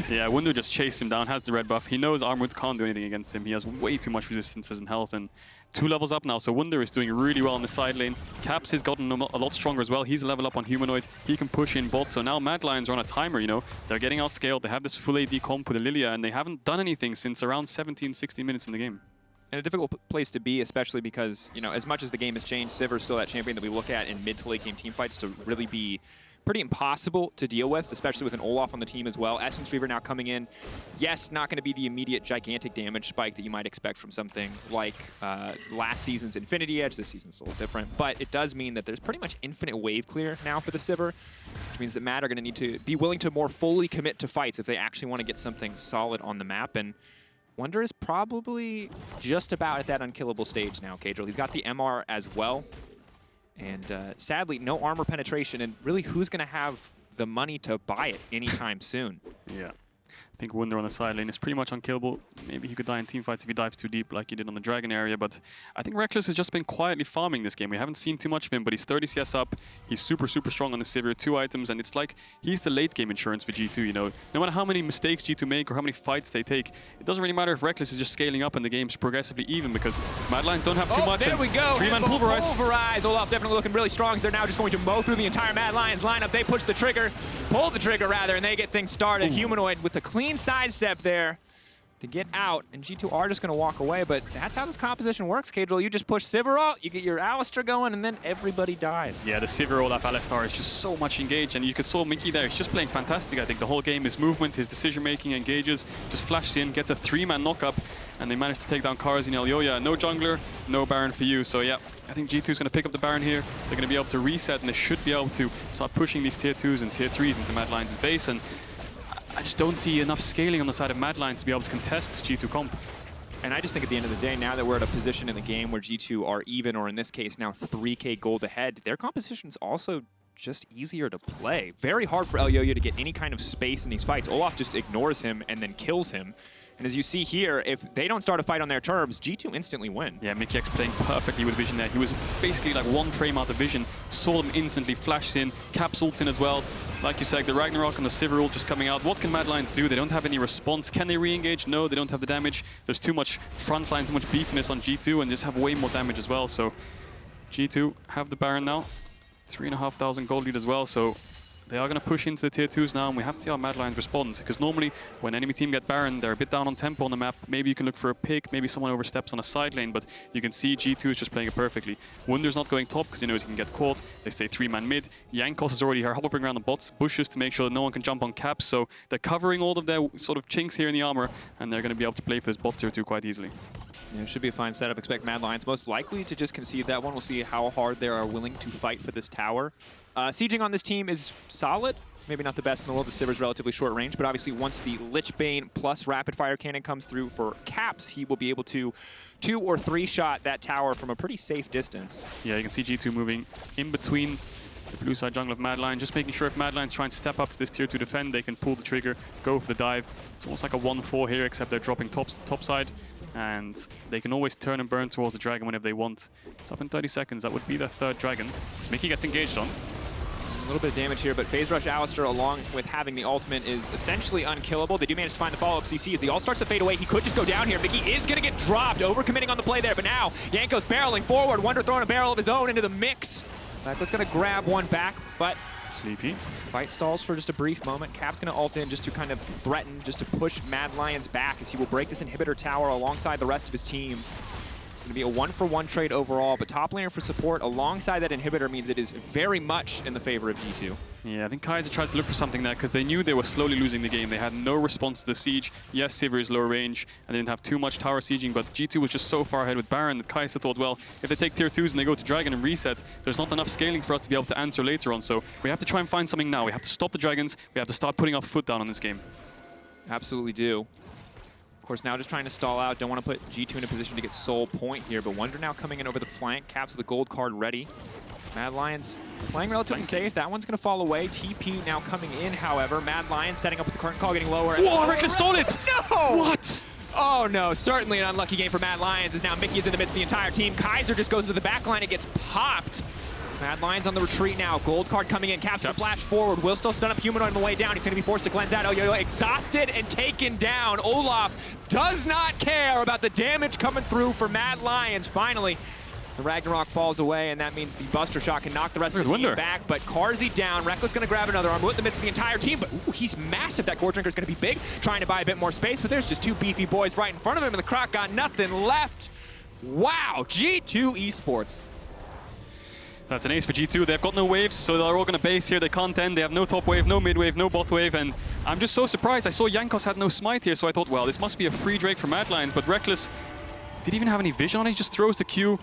yeah, Wunder just chased him down, has the red buff. He knows Armut can't do anything against him. He has way too much resistances and health, and 2 levels up now. So Wunder is doing really well on the side lane. Caps has gotten a lot stronger as well. He's a level up on Humanoid. He can push in bot. So now Mad Lions are on a timer, you know. They're getting outscaled. They have this full AD comp with the Lillia, and they haven't done anything since around 17, 16 minutes in the game. And a difficult place to be, especially because, you know, as much as the game has changed, Sivir is still that champion that we look at in mid to late game team fights to really be pretty impossible to deal with, especially with an Olaf on the team as well. Essence Reaver now coming in. Yes, not going to be the immediate gigantic damage spike that you might expect from something like last season's Infinity Edge. This season's a little different, but it does mean that there's pretty much infinite wave clear now for the Sivir, which means that Mad are going to need to be willing to more fully commit to fights if they actually want to get something solid on the map. And Wunder is probably just about at that unkillable stage now, Caedrel. He's got the MR as well. And sadly, no armor penetration. And really, who's going to have the money to buy it anytime soon? Yeah. I think Wunder on the side lane is pretty much unkillable. Maybe he could die in teamfights if he dives too deep like he did on the Dragon area, but I think Rekkles has just been quietly farming this game. We haven't seen too much of him, but he's 30 CS up. He's super, super strong on the Sivir, 2 items, and it's like he's the late game insurance for G2, you know. No matter how many mistakes G2 make or how many fights they take, it doesn't really matter if Rekkles is just scaling up and the game's progressively even because Mad Lions don't have too much. There we go. 3-man pulverize. Pulverize. Olaf definitely looking really strong, so they're now just going to mow through the entire Mad Lions lineup. They push the trigger, pull the trigger rather, and they get things started. Ooh. Humanoid with a clean sidestep there to get out, and G2 are just going to walk away, but that's how this composition works, Caedrel. You just push Sivir out, you get your Alistar going, and then everybody dies. Yeah, the Sivir Olaf Alistar is just so much engaged, and you could saw Mikyx there. He's just playing fantastic, I think. The whole game, his movement, his decision-making, engages, just flashes in, gets a 3-man knock-up, and they manage to take down Carzzy and Elyoya. No jungler, no Baron for you. So yeah, I think G2 is going to pick up the Baron here. They're going to be able to reset, and they should be able to start pushing these tier 2s and tier 3s into Mad Lions' base, and I just don't see enough scaling on the side of Mad Lions to be able to contest this G2 comp. And I just think at the end of the day, now that we're at a position in the game where G2 are even, or in this case now 3K gold ahead, their composition's also just easier to play. Very hard for Elyoya to get any kind of space in these fights. Olaf just ignores him and then kills him. And as you see here, if they don't start a fight on their terms, G2 instantly win. Yeah, Mikyx playing perfectly with vision there. He was basically like 1 frame out of vision, saw them instantly, flashed in, Caps ults in as well. Like you said, the Ragnarok and the Sivir ult just coming out. What can Mad Lions do? They don't have any response. Can they re-engage? No, they don't have the damage. There's too much frontline, too much beefiness on G2, and just have way more damage as well. So G2 have the Baron now. 3,500 gold lead as well, so they are going to push into the tier 2s now, and we have to see how Mad Lions respond, because normally when enemy team get Baron, they're a bit down on tempo on the map. Maybe you can look for a pick, maybe someone oversteps on a side lane, but you can see G2 is just playing it perfectly. Wunder's not going top because he knows he can get caught. They stay 3-man mid. Jankos is already here hovering around the bots, bushes to make sure that no one can jump on Caps, so they're covering all of their sort of chinks here in the armor, and they're going to be able to play for this bot tier 2 quite easily. Yeah, it should be a fine setup. Expect Mad Lions most likely to just concede that one. We'll see how hard they are willing to fight for this tower. Sieging on this team is solid. Maybe not the best in the world. The Sivir's relatively short range, but obviously once the Lich Bane plus Rapid Fire Cannon comes through for Caps, he will be able to 2 or 3 shot that tower from a pretty safe distance. Yeah, you can see G2 moving in between the blue side jungle of Mad Lion, just making sure if Mad Lions try and step up to this tier 2 defend, they can pull the trigger, go for the dive. It's almost like a 1-4 here, except they're dropping top side, and they can always turn and burn towards the dragon whenever they want. It's up in 30 seconds. That would be their 3rd dragon. Mikyx gets engaged on. A little bit of damage here, but Phase Rush Alistar, along with having the ultimate, is essentially unkillable. They do manage to find the follow-up CC as the ult starts to fade away. He could just go down here. Mikyx is going to get dropped, overcommitting on the play there, but now Jankos barreling forward. Wunder throwing a barrel of his own into the mix. Rekkles going to grab one back, but Sleepy. fight stalls for just a brief moment. Cap's going to ult in just to kind of threaten, just to push Mad Lions back as he will break this inhibitor tower alongside the rest of his team. It's going to be a 1-for-1 trade overall, but top laner for support alongside that inhibitor means it is very much in the favor of G2. Yeah, I think Kaiser tried to look for something there because they knew they were slowly losing the game. They had no response to the siege. Yes, Sivir is low range and they didn't have too much tower sieging, but G2 was just so far ahead with Baron that Kaiser thought, well, if they take tier 2s and they go to Dragon and reset, there's not enough scaling for us to be able to answer later on. So we have to try and find something now. We have to stop the Dragons. We have to start putting our foot down on this game. Absolutely do. Of course, now just trying to stall out. Don't want to put G2 in a position to get soul point here, but Wunder now coming in over the flank. Caps with a gold card ready. Mad Lions playing relatively safe. That one's going to fall away. TP now coming in, however. Mad Lions setting up with the current call, getting lower. Whoa, Rekkles stole it! No! What? Oh no, certainly an unlucky game for Mad Lions as now Mikyx is in the midst of the entire team. Kaiser just goes to the back line and gets popped. Mad Lions on the retreat now. Gold card coming in. Caps the flash forward. Will still stun up Humanoid on the way down. He's going to be forced to cleanse out. Elyoya exhausted and taken down. Olaf does not care about the damage coming through for Mad Lions. Finally, the Ragnarok falls away, and that means the Buster Shot can knock the rest of the team back. But Carzzy down. Rekkles going to grab another Armut in the midst of the entire team. But ooh, he's massive. That Gore Drinker is going to be big, trying to buy a bit more space. But there's just two beefy boys right in front of him, and the Croc got nothing left. Wow, G2 Esports. That's an ace for G2. They've got no waves, so they're all going to base here. They can't end. They have no top wave, no mid wave, no bot wave, and I'm just so surprised. I saw Jankos had no smite here, so I thought, well, this must be a free Drake for Mad Lions, but Rekkles didn't even have any vision on it. He just throws the Q.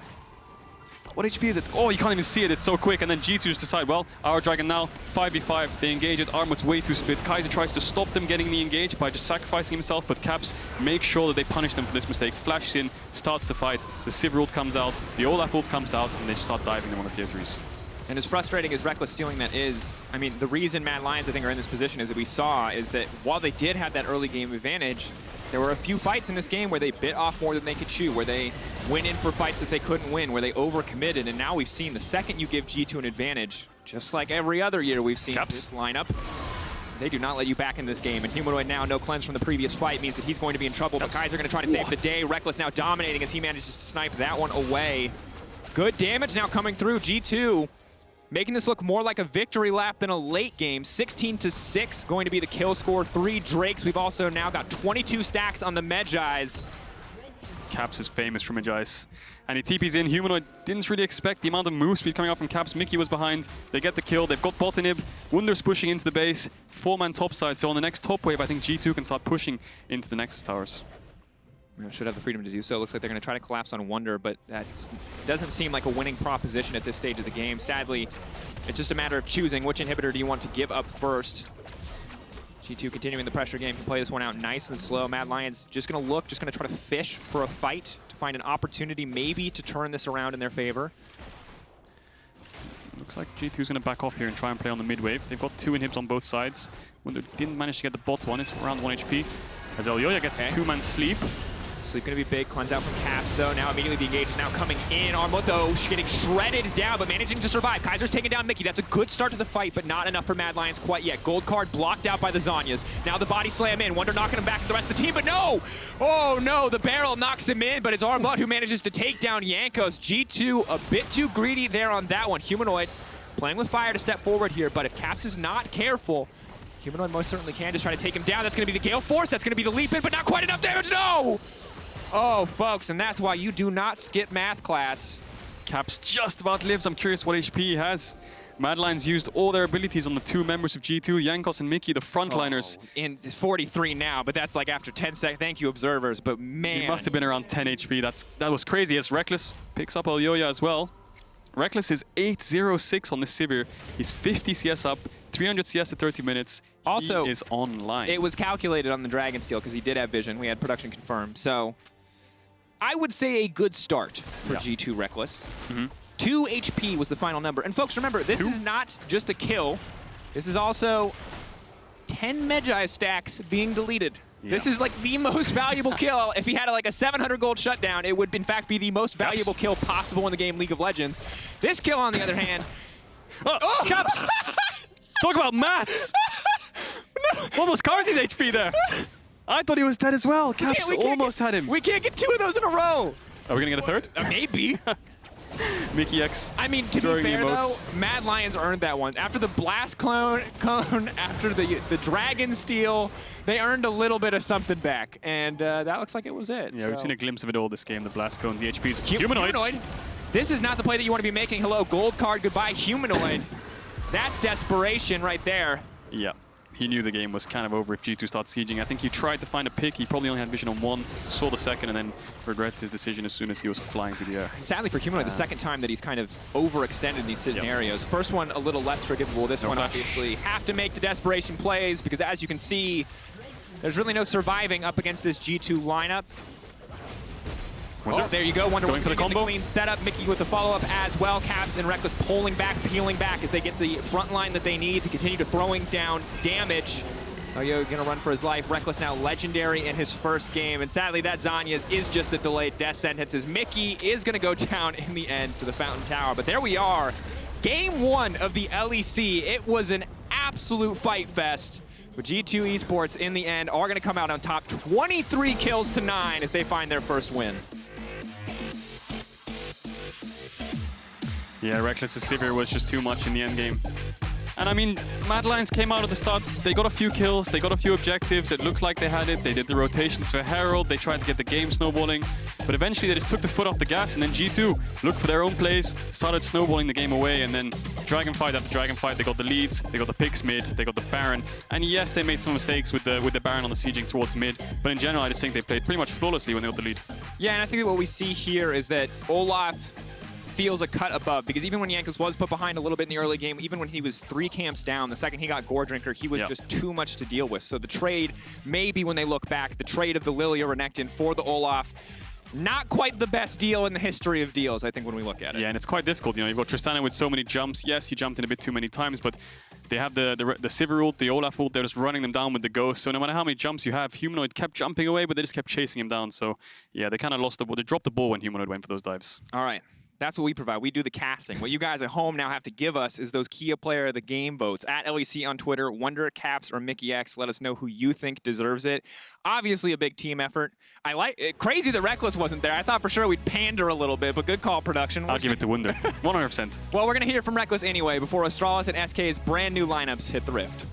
What HP is it? Oh, you can't even see it. It's so quick. And then G2 just decide, well, our Dragon now, 5v5. They engage it. Armut's way too split. Kaiser tries to stop them getting the engage by just sacrificing himself, but Caps make sure that they punish them for this mistake. Flashes in, starts the fight. The Sivir ult comes out. The Olaf ult comes out, and they just start diving them on the tier 3s. And as frustrating as Rekkles stealing that is, I mean, the reason Mad Lions, I think, are in this position is that we saw is that while they did have that early game advantage, there were a few fights in this game where they bit off more than they could chew, where they went in for fights that they couldn't win, where they overcommitted, and now we've seen the second you give G2 an advantage, just like every other year we've seen this lineup, they do not let you back in this game. And Humanoid now, no cleanse from the previous fight, means that he's going to be in trouble, but Kaiser going to try to save the day. Rekkles now dominating as he manages to snipe that one away. Good damage now coming through. G2 making this look more like a victory lap than a late game. 16-6 going to be the kill score. 3 Drakes. We've also now got 22 stacks on the Medjais. Caps is famous for Medjais. And he TP's in. Humanoid didn't really expect the amount of move speed coming out from Caps. Mikyx was behind. They get the kill. They've got bot inhib. Wunder's pushing into the base. 4-man topside. So on the next top wave, I think G2 can start pushing into the Nexus towers. Should have the freedom to do so. Looks like they're going to try to collapse on Wunder, but that doesn't seem like a winning proposition at this stage of the game. Sadly, it's just a matter of choosing which inhibitor do you want to give up first. G2 continuing the pressure game, can play this one out nice and slow. Mad Lions just going to look, just going to try to fish for a fight, to find an opportunity maybe to turn this around in their favor. Looks like G2's going to back off here and try and play on the mid wave. They've got 2 inhibs on both sides. Wunder didn't manage to get the bot one. It's around 1 HP. As Elyoya gets a 2-man sleep. Sleep going to be big. Cleanse out from Caps, though. Now immediately the engage is now coming in. Armut, though, getting shredded down, but managing to survive. Kaiser's taking down Mikyx. That's a good start to the fight, but not enough for Mad Lions quite yet. Gold card blocked out by the Zhonyas. Now the body slam in. Wunder knocking him back to the rest of the team, but no! Oh, no, the barrel knocks him in, but it's Armut who manages to take down Jankos. G2 a bit too greedy there on that one. Humanoid playing with fire to step forward here, but if Caps is not careful, Humanoid most certainly can just try to take him down. That's going to be the Gale Force. That's going to be the leap in, but not quite enough damage. No! Oh, folks, and that's why you do not skip math class. Caps just about lives. I'm curious what HP he has. Mad Lions used all their abilities on the 2 members of G2, Jankos and Mikyx, the frontliners. In 43 now, but that's like after 10 seconds. Thank you, observers, but man. He must have been around 10 HP. That was crazy. As Rekkles picks up Elyoya as well. Rekkles is 806 on the Sivir. He's 50 CS up, 300 CS at 30 minutes. Also, he is online. It was calculated on the Dragon Steel because he did have vision. We had production confirmed. So I would say a good start for G2 Rekkles. 2 HP was the final number. And folks, remember, this is not just a kill. This is also 10 Medjai stacks being deleted. This is like the most valuable kill. If he had like a 700 gold shutdown, it would in fact be the most valuable kill possible in the game League of Legends. This kill, on the other hand, Caps! Talk about maths! What was Carzzy's HP there? I thought he was dead as well. Caps almost had him. We can't get 2 of those in a row. Are we gonna get a third? Maybe. Mikyx. I mean, to be fair though, Mad Lions earned that one. After the Blast cone, after the Dragon Steel, they earned a little bit of something back. And that looks like it was it. Yeah, so. we've seen a glimpse of it all this game. The Blast cones, the HPs. Humanoid. This is not the play that you want to be making. Hello, gold card, goodbye, Humanoid. That's desperation right there. Yeah. He knew the game was kind of over if G2 starts sieging. I think he tried to find a pick. He probably only had vision on one, saw the second, and then regrets his decision as soon as he was flying through the air. And sadly for Humanoid, the second time that he's kind of overextended in these scenarios. First one, a little less forgivable. This one, obviously, have to make the desperation plays because as you can see, there's really no surviving up against this G2 lineup. Wunder. Oh, there you go. Wunder going for the combo. Clean setup. Mikyx with the follow-up as well. Caps and Rekkles pulling back, peeling back as they get the front line that they need to continue to throwing down damage. Elyoya gonna run for his life. Rekkles now legendary in his first game. And sadly, that Zhonya's is just a delayed death sentence as Mikyx is gonna go down in the end to the Fountain Tower. But there we are. Game 1 of the LEC. It was an absolute fight fest. But G2 Esports, in the end, are going to come out on top 23 kills to 9 as they find their first win. Yeah, Rekkles' Sivir was just too much in the end game. And I mean, Mad Lions came out at the start, they got a few kills, they got a few objectives, it looked like they had it, they did the rotations for Herald, they tried to get the game snowballing, but eventually they just took the foot off the gas, and then G2 looked for their own plays, started snowballing the game away, and then Dragon fight after Dragon fight, they got the leads, they got the picks mid, they got the Baron, and yes, they made some mistakes with the Baron on the sieging towards mid, but in general I just think they played pretty much flawlessly when they got the lead. Yeah, and I think what we see here is that Olaf feels a cut above, because even when Jankos was put behind a little bit in the early game, even when he was 3 camps down, the second he got Gore Drinker, he was just too much to deal with. So the trade, maybe when they look back, the trade of the Lillia Renekton for the Olaf, not quite the best deal in the history of deals, I think, when we look at it. Yeah, and it's quite difficult. You know, you've got Tristana with so many jumps. Yes, he jumped in a bit too many times, but they have the Sivir ult, the Olaf ult, they're just running them down with the Ghost. So no matter how many jumps you have, Humanoid kept jumping away, but they just kept chasing him down. So yeah, they kind of lost the ball. They dropped the ball when Humanoid went for those dives. All right. That's what we provide. We do the casting. What you guys at home now have to give us is those Kia Player of the Game votes. At LEC on Twitter, Wunder, Caps, or Mikyx. Let us know who you think deserves it. Obviously a big team effort. I like it. Crazy that Rekkles wasn't there. I thought for sure we'd pander a little bit, but good call, production. I'll give it to Wunder. 100%. Well, we're going to hear from Rekkles anyway before Astralis and SK's brand new lineups hit the Rift.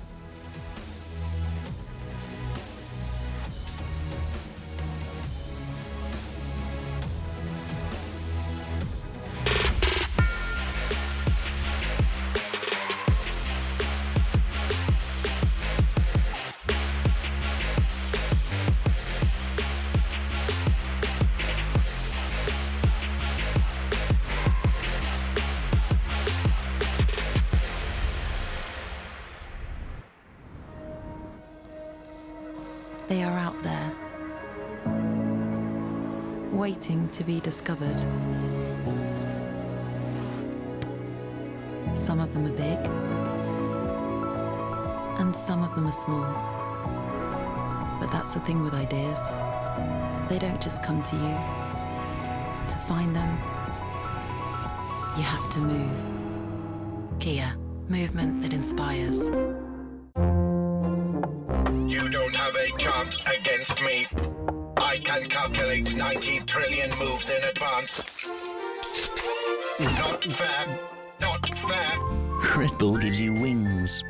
They are out there, waiting to be discovered. Some of them are big, and some of them are small. But that's the thing with ideas. They don't just come to you. To find them, you have to move. Kia, movement that inspires. You don't have a chance against me. I can calculate 90 trillion moves in advance. Not fair. Not fair. Red Bull gives you wings.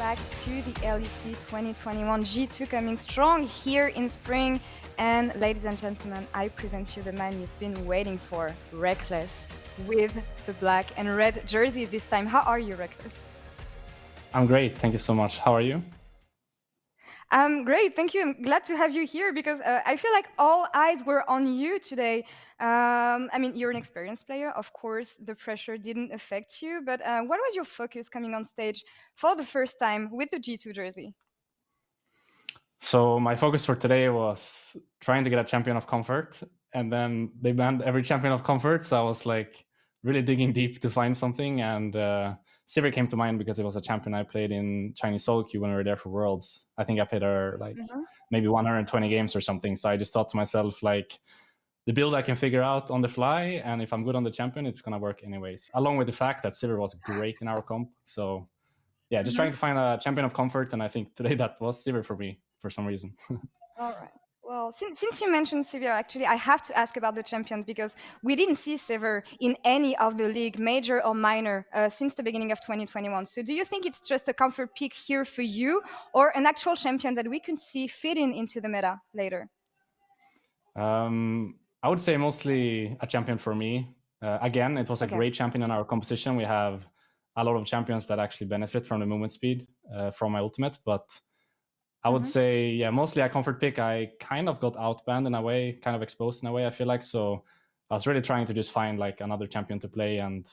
back to the LEC 2021 G2 coming strong here in spring. And ladies and gentlemen, I present you the man you've been waiting for, Rekkles, with the black and red jersey this time. How are you, Rekkles? I'm great, thank you so much. How are you? I'm great, thank you. I'm glad to have you here because I feel like all eyes were on you today. I mean, you're an experienced player, of course, the pressure didn't affect you, but what was your focus coming on stage for the first time with the G2 jersey? So my focus for today was trying to get a champion of comfort, and then they banned every champion of comfort, so I was like really digging deep to find something, and Sivir came to mind because it was a champion I played in Chinese solo queue when we were there for Worlds. I think I played her like maybe 120 games or something, so I just thought to myself like, the build I can figure out on the fly, and if I'm good on the champion, it's gonna work anyways. Along with the fact that Sivir was great in our comp, so yeah, just trying to find a champion of comfort, and I think today that was Sivir for me for some reason. All right. Well, since you mentioned Sivir, actually, I have to ask about the champions because we didn't see Sivir in any of the league, major or minor, since the beginning of 2021. So do you think it's just a comfort pick here for you or an actual champion that we can see fitting into the meta later? I would say mostly a champion for me. Again, it was a great champion in our composition. We have a lot of champions that actually benefit from the movement speed from my ultimate, but I would say, yeah, mostly a comfort pick. I kind of got outbanned in a way, kind of exposed in a way, I feel like. So I was really trying to just find like another champion to play. And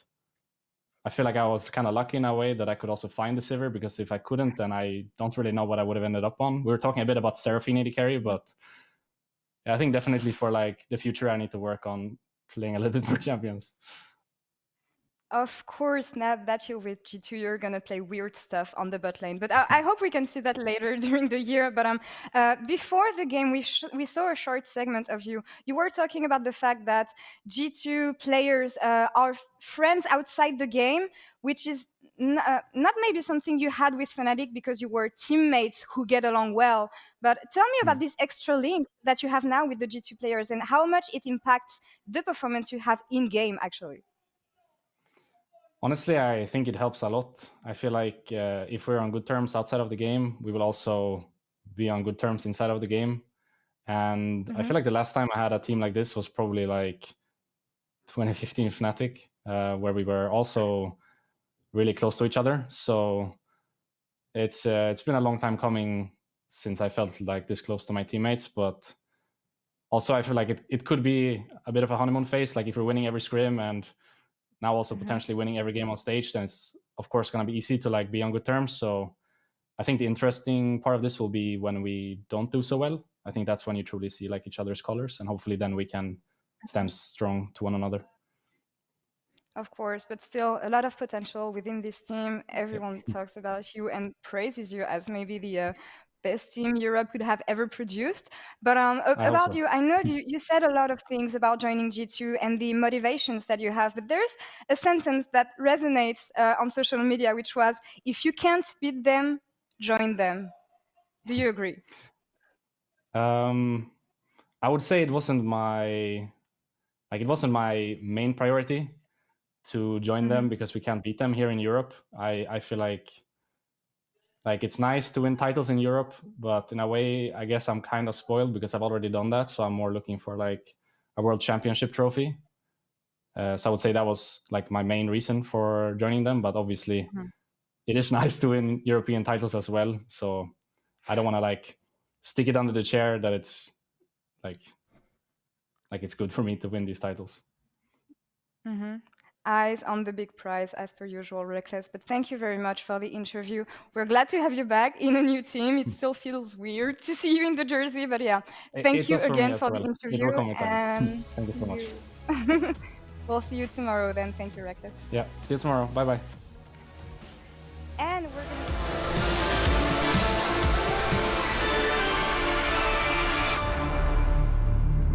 I feel like I was kind of lucky in a way that I could also find the Sivir, because if I couldn't, then I don't really know what I would have ended up on. We were talking a bit about Seraphine AD carry, but yeah, I think definitely for like the future, I need to work on playing a little bit more champions. Of course, now that you're with G2, you're going to play weird stuff on the bot lane. But I hope we can see that later during the year. But before the game, we saw a short segment of you. You were talking about the fact that G2 players are friends outside the game, which is not maybe something you had with Fnatic because you were teammates who get along well. But tell me about this extra link that you have now with the G2 players and how much it impacts the performance you have in-game, actually. Honestly, I think it helps a lot. I feel like if we're on good terms outside of the game, we will also be on good terms inside of the game. And I feel like the last time I had a team like this was probably like 2015 Fnatic, where we were also really close to each other. So it's been a long time coming since I felt like this close to my teammates. But also I feel like it could be a bit of a honeymoon phase. Like if we're winning every scrim and now also potentially winning every game on stage, then it's of course going to be easy to like be on good terms. So I think the interesting part of this will be when we don't do so well. I think that's when you truly see like each other's colors, and hopefully then we can stand strong to one another. Of course, but still a lot of potential within this team. Everyone talks about you and praises you as maybe the best team Europe could have ever produced. But about you, I know you said a lot of things about joining G2 and the motivations that you have, but there's a sentence that resonates on social media, which was, if you can't beat them, join them. Do you agree? I would say it wasn't my main priority to join them because we can't beat them here in Europe. I feel like it's nice to win titles in Europe, but in a way, I guess I'm kind of spoiled because I've already done that. So I'm more looking for like a world championship trophy. So I would say that was like my main reason for joining them. But obviously, it is nice to win European titles as well. So I don't want to like stick it under the chair that it's like it's good for me to win these titles. Eyes on the big prize, as per usual, Rekkles. But thank you very much for the interview. We're glad to have you back in a new team. It still feels weird to see you in the jersey, but yeah, thank you again for the interview. And thank you so much. We'll see you tomorrow then. Thank you, Rekkles. Yeah, see you tomorrow. Bye-bye.